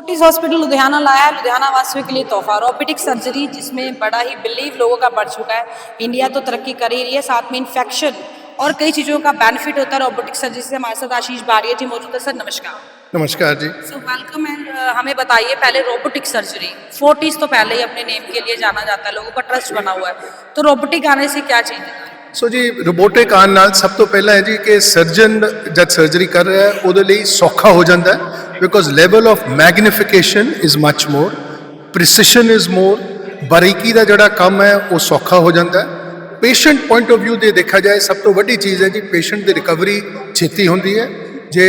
Fortis hospital Ludhiana लाया है लुधियाना वासियों के लिए तोहफा रोबोटिक सर्जरी जिसमें बड़ा ही बिलीव लोगों का बढ़ चुका है। इंडिया तो तरक्की कर ही रही है, साथ में इन्फेक्शन और कई चीज़ों का बेनिफिट होता है रोबोटिक सर्जरी से। हमारे साथ आशीष बारिया जी मौजूद है। सर नमस्कार। नमस्कार जी। सो वेलकम एंड हमें बताइए पहले रोबोटिक सर्जरी। फोर्टिस तो पहले ही अपने नेम के लिए जाना जाता है, लोगों का ट्रस्ट बना हुआ है, तो रोबोटिक आने से क्या चीज़ है? सो जी रोबोटिक आने नाल सब तो पहला है जी कि सर्जन जब सर्जरी कर रहा है ਉਹਦੇ ਲਈ ਸੌਖਾ ਹੋ ਜਾਂਦਾ ਹੈ because level of magnification is much more, precision is more, बारीकी का जोड़ा काम है वो सौखा हो जाता है। पेशेंट पॉइंट ऑफ व्यू से देखा जाए सब तो वड्डी चीज़ है जी पेशेंट की रिकवरी छेती होंदी है। जे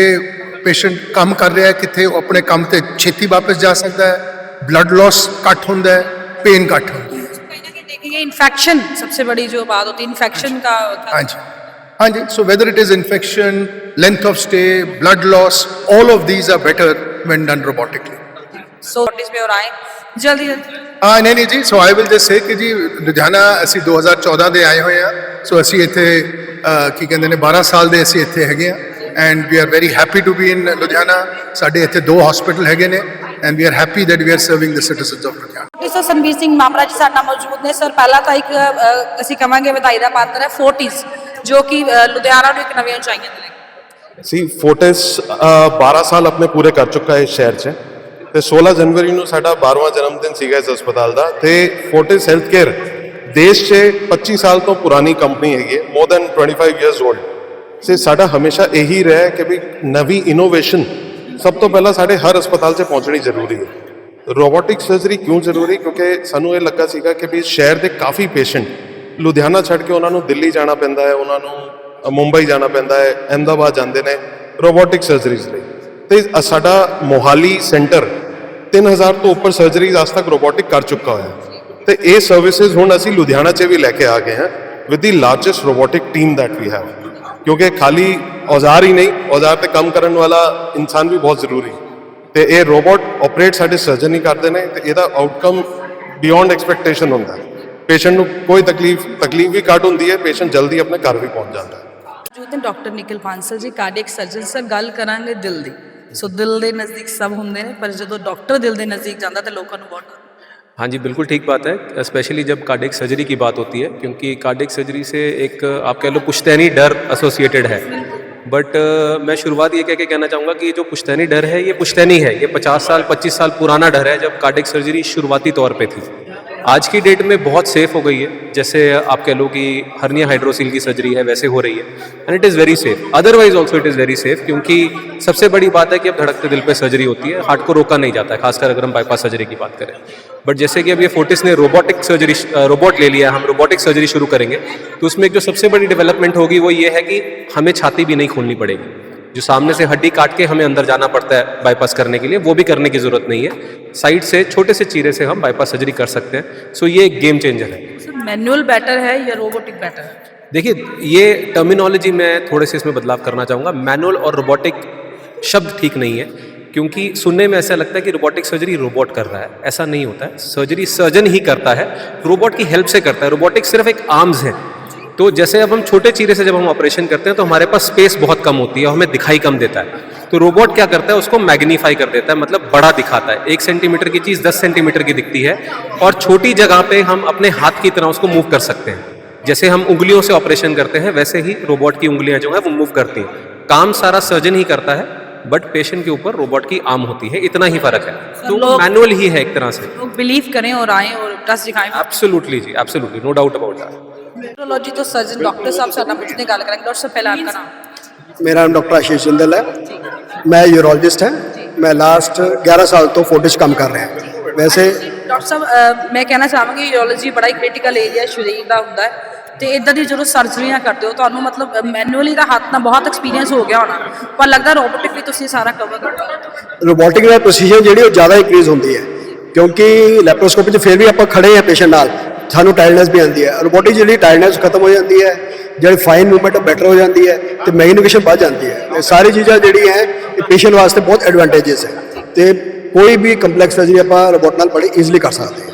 पेशेंट काम कर रहा है कितने अपने काम से छेती वापस जा सकता है, ब्लड लॉस घट होंदा है, पेन घट होंदी है। देखिए इन्फेक्शन सबसे बड़ी जो बात होती है इन्फेक्शन का। हाँ जी हाँ जी। So whether it is infection, length of stay, blood loss, all of these are better when done robotically. So Fortis में और आए जल्दी हाँ नहीं जी। सो आई विल जस्ट से कि जी लुधियाना ਅਸੀਂ 2014 ਦੇ ਆਏ ਹੋਏ ਆ। ਸੋ ਅਸੀਂ ਇੱਥੇ ਕੀ ਕਹਿੰਦੇ ਨੇ 12 ਸਾਲ ਦੇ ਅਸੀਂ ਇੱਥੇ ਹੈਗੇ ਆ and we are very happy to be in Ludhiana. ਸਾਡੇ ਇੱਥੇ 2 ਹਸਪੀਟਲ ਹੈਗੇ ਨੇ and we are happy that we are serving the citizens of Ludhiana. Sir Sambir Singh Mamra ji ਸਾਡੇ ਨਾਲ ਮੌਜੂਦ ਨੇ। ਸਰ ਪਹਿਲਾਂ ਤਾਂ ਇੱਕ ਅਸੀਂ ਕਵਾਂਗੇ ਵਧਾਈ ਦਾ ਪਾਤਰ ਹੈ फोर्टिस जो कि लुधियाना ਨੂੰ ਇੱਕ ਨਵੀਆਂ ਉਚਾਈਆਂ ਤੇ ਲੈ ਕੇ। ਸੀ फोर्टिस 12 ਸਾਲ ਆਪਣੇ ਪੂਰੇ ਕਰ ਚੁੱਕਾ ਹੈ ਇਸ ਸ਼ਹਿਰ 'ਚ ਤੇ 16 ਜਨਵਰੀ ਨੂੰ ਸਾਡਾ 12ਵਾਂ ਜਨਮ ਦਿਨ ਸੀਗਾ ਇਸ ਹਸਪਤਾਲ ਦਾ। ਤੇ फोर्टिस ਹੈਲਥ ਕੇਅਰ ਦੇਸ਼ 'ਚ 25 ਸਾਲ ਤੋਂ ਪੁਰਾਣੀ ਕੰਪਨੀ ਹੈਗੀ ਹੈ, ਮੋਰ ਦੈਨ 25 ਇਅਰਸ 올ਡ। ਸੇ ਸਾਡਾ ਹਮੇਸ਼ਾ ਇਹੀ ਰਿਹਾ ਹੈ ਕਿ ਵੀ ਨਵੀਂ ਇਨੋਵੇਸ਼ਨ ਸਭ ਤੋਂ ਪਹਿਲਾਂ ਸਾਡੇ ਹਰ ਹਸਪਤਾਲ 'ਚ ਪਹੁੰਚਣੀ ਜ਼ਰੂਰੀ ਹੈ। ਰੋਬੋਟਿਕ ਸਰਜਰੀ ਕਿਉਂ ਜ਼ਰੂਰੀ? ਕਿਉਂਕਿ ਸਾਨੂੰ ਇਹ ਲੱਗਾ ਸੀਗਾ ਕਿ ਵੀ ਸ਼ਹਿਰ ਦੇ ਕਾਫੀ ਪੇਸ਼ੈਂਟ ਲੁਧਿਆਣਾ ਛੱਡ ਕੇ ਉਹਨਾਂ ਨੂੰ ਦਿੱਲੀ ਜਾਣਾ ਪੈਂਦਾ ਹੈ, ਉਹਨਾਂ ਨੂੰ ਮੁੰਬਈ ਜਾਣਾ ਪੈਂਦਾ ਹੈ, ਅਹਿਮਦਾਬਾਦ ਜਾਂਦੇ ਨੇ ਰੋਬੋਟਿਕ ਸਰਜਰੀਜ਼ ਲਈ। ਤੇ ਸਾਡਾ ਮੋਹਾਲੀ ਸੈਂਟਰ 3000 ਤੋਂ ਉੱਪਰ ਸਰਜਰੀਜ਼ ਅੱਜ ਤੱਕ ਰੋਬੋਟਿਕ ਕਰ ਚੁੱਕਾ ਹੋਇਆ ਤੇ ਇਹ ਸਰਵਿਸਿਜ਼ ਹੁਣ ਅਸੀਂ ਲੁਧਿਆਣਾ 'ਚ ਵੀ ਲੈ ਕੇ ਆ ਗਏ ਹਾਂ with the largest robotic team that we have. ਕਿਉਂਕਿ ਖਾਲੀ ਔਜ਼ਾਰ ਹੀ ਨਹੀਂ, ਔਜ਼ਾਰ ਤੇ ਕੰਮ ਕਰਨ ਵਾਲਾ ਇਨਸਾਨ ਵੀ ਬਹੁਤ ਜ਼ਰੂਰੀ ਤੇ ਇਹ ਰੋਬੋਟ ਆਪਰੇਟ ਸਾਡੇ ਸਰਜਨ ਹੀ ਕਰਦੇ ਨੇ ਤੇ ਇਹਦਾ ਆਊਟਕਮ ਬਿਯੋਂਡ ਐਕਸਪੈਕਟੇਸ਼ਨ ਹੁੰਦਾ ਹੈ। पेशेंट ਨੂੰ ਕੋਈ ਤਕਲੀਫ ਵੀ ਘੱਟ ਹੁੰਦੀ ਹੈ, ਪੇਸ਼ੈਂਟ ਜਲਦੀ ਆਪਣੇ ਘਰ ਵੀ ਪਹੁੰਚ ਜਾਂਦਾ ਹੈ। ਜੋ ਤੇ ਡਾਕਟਰ ਨਿਖਿਲ ਬਾਂਸਲ ਜੀ ਕਾਰਡੀਅਕ ਸਰਜਨ। ਸਰ ਗੱਲ ਕਰਾਂਗੇ ਦਿਲ ਦੀ। ਸੋ ਦਿਲ ਦੇ ਨਜ਼ਦੀਕ ਸਭ ਹੁੰਦੇ ਨੇ ਪਰ ਜਦੋਂ ਡਾਕਟਰ ਦਿਲ ਦੇ ਨਜ਼ਦੀਕ ਜਾਂਦਾ ਤਾਂ ਲੋਕਾਂ ਨੂੰ ਬਹੁਤ हाँ जी बिल्कुल ठीक बात है, स्पेशली जब कार्डियक सर्जरी की बात होती है क्योंकि कार्डियक सर्जरी से एक आप कह लो पुश्तैनी डर एसोसिएटेड है। बट मैं शुरुआत ये कह के कहना चाहूँगा कि जो पुश्तैनी डर है ये पुश्तैनी है, ये 50 साल 25 साल पुराना डर है जब कार्डियक सर्जरी शुरुआती तौर पे थी। आज की डेट में बहुत सेफ़ हो गई है, जैसे आप कह लो कि हर्निया हाइड्रोसील की सर्जरी है वैसे हो रही है and it is very safe. Otherwise also it is very safe क्योंकि सबसे बड़ी बात है कि अब धड़कते दिल पे सर्जरी होती है, हार्ट को रोका नहीं जाता है, खासकर अगर हम बाईपास सर्जरी की बात करें। बट जैसे कि अब ये फोर्टिस ने रोबोटिक सर्जरी रोबोट ले लिया, हम रोबोटिक सर्जरी शुरू करेंगे तो उसमें एक जो सबसे बड़ी डेवलपमेंट होगी वो ये है कि हमें छाती भी नहीं खोलनी पड़ेगी। जो सामने से हड्डी काट के हमें अंदर जाना पड़ता है बाईपास करने के लिए वो भी करने की ज़रूरत नहीं है, साइड से छोटे से चीरे से हम बाईपास सर्जरी कर सकते हैं। सो ये एक गेम चेंजर है। सर मैनुअल बेटर है या रोबोटिक बेटर है? देखिए ये टर्मिनोलॉजी में थोड़े से इसमें बदलाव करना चाहूँगा। मैनुअल और रोबोटिक शब्द ठीक नहीं है क्योंकि सुनने में ऐसा लगता है कि रोबोटिक सर्जरी रोबोट कर रहा है, ऐसा नहीं होता है। सर्जरी सर्जन ही करता है, रोबोट की हेल्प से करता है। रोबोटिक सिर्फ एक आर्म्स है। तो जैसे अब हम छोटे चीरे से जब हम ऑपरेशन करते हैं तो हमारे पास स्पेस बहुत कम होती है और हमें दिखाई कम देता है, तो रोबोट क्या करता है उसको मैग्नीफाई कर देता है, मतलब बड़ा दिखाता है। 1 सेंटीमीटर की चीज़ 10 सेंटीमीटर की दिखती है और छोटी जगह पे हम अपने हाथ की तरह उसको मूव कर सकते हैं। जैसे हम उंगलियों से ऑपरेशन करते हैं वैसे ही रोबोट की उंगलियां जो है वो मूव करती हैं। काम सारा सर्जन ही करता है बट पेशेंट के ऊपर रोबोट की आर्म होती है, इतना ही फर्क है। तो मैनुअल ही है एक तरह से। लोग बिलीव करें और आए और ट्रस्ट दिखाएं। एब्सोल्युटली जी, absolutely, no doubt about that. Neurology तो सर्जन डॉक्टर साहब से ना पूछने गल करेंगे। डॉक्टर साहब पहले आपका नाम? मेरा नाम डॉक्टर आशीष जिंदल है, मैं यूरोलॉजिस्ट हैं। मैं लास्ट 11 साल तो फोर्टिस काम कर रहे हैं। वैसे डॉक्टर साहब मैं कहना चाहांगी यूरोलॉजी बड़ा ही क्रिटिकल एरिया शरीर का ਹੁੰਦਾ ਹੈ ਤੇ ਇਦਾਂ ਦੀ ਜਦੋਂ ਸਰਜਰੀਆਂ ਕਰਦੇ ਹੋ ਤੁਹਾਨੂੰ ਮਤਲਬ ਮੈਨੂਅਲੀ ਦਾ ਹੱਥ ਨਾਲ ਬਹੁਤ ਐਕਸਪੀਰੀਅੰਸ ਹੋ ਗਿਆ ਹੋਣਾ, ਪਰ ਲੱਗਦਾ ਰੋਬੋਟਿਕ ਵੀ ਤੁਸੀਂ ਸਾਰਾ ਕਵਰ ਕਰਦੇ। रोबोटिक ਦਾ ਪ੍ਰੋਸੀਜਰ ਜਿਹੜੀ ਉਹ ਜ਼ਿਆਦਾ ਇੰਕਰੀਜ਼ ਹੁੰਦੀ ਹੈ ਕਿਉਂਕਿ ਲੈਪਰੋਸਕੋਪੀ 'ਚ ਫਿਰ ਵੀ ਆਪਾਂ ਖੜੇ ਹਾਂ ਪੇਸ਼ੈਂਟ ਨਾਲ, ਸਾਨੂੰ ਟਾਇਰਡਨੈਸ ਵੀ ਆਉਂਦੀ ਹੈ। ਰੋਬੋਟਿਕ ਜਿਹੜੀ ਟਾਇਰਡਨੈਸ ਖਤਮ ਹੋ ਜਾਂਦੀ ਹੈ, ਜਿਹੜੀ ਫਾਈਨ ਮੂਵਮੈਂਟ ਬੈਟਰ ਹੋ ਜਾਂਦੀ ਹੈ ਤੇ ਮੈਗਨੀਫਿਕੇਸ਼ਨ ਵੱਧ ਜਾਂਦੀ ਹੈ। ਇਹ ਸਾਰੀ ਚੀਜ਼ਾਂ ਜਿਹੜੀਆਂ ਹੈ ਇਹ ਪੇਸ਼ੈਂਟ ਵਾਸਤੇ ਬਹੁਤ ਐਡਵਾਂਟੇਜਸ ਹੈ ਤੇ ਕੋਈ ਵੀ ਕੰਪਲੈਕਸ ਸਰਜਰੀ ਆਪਾਂ ਰੋਬੋਟ ਨਾਲ ਬੜੀ ਈਜ਼ੀਲੀ ਕਰ ਸਕਦੇ ਹਾਂ।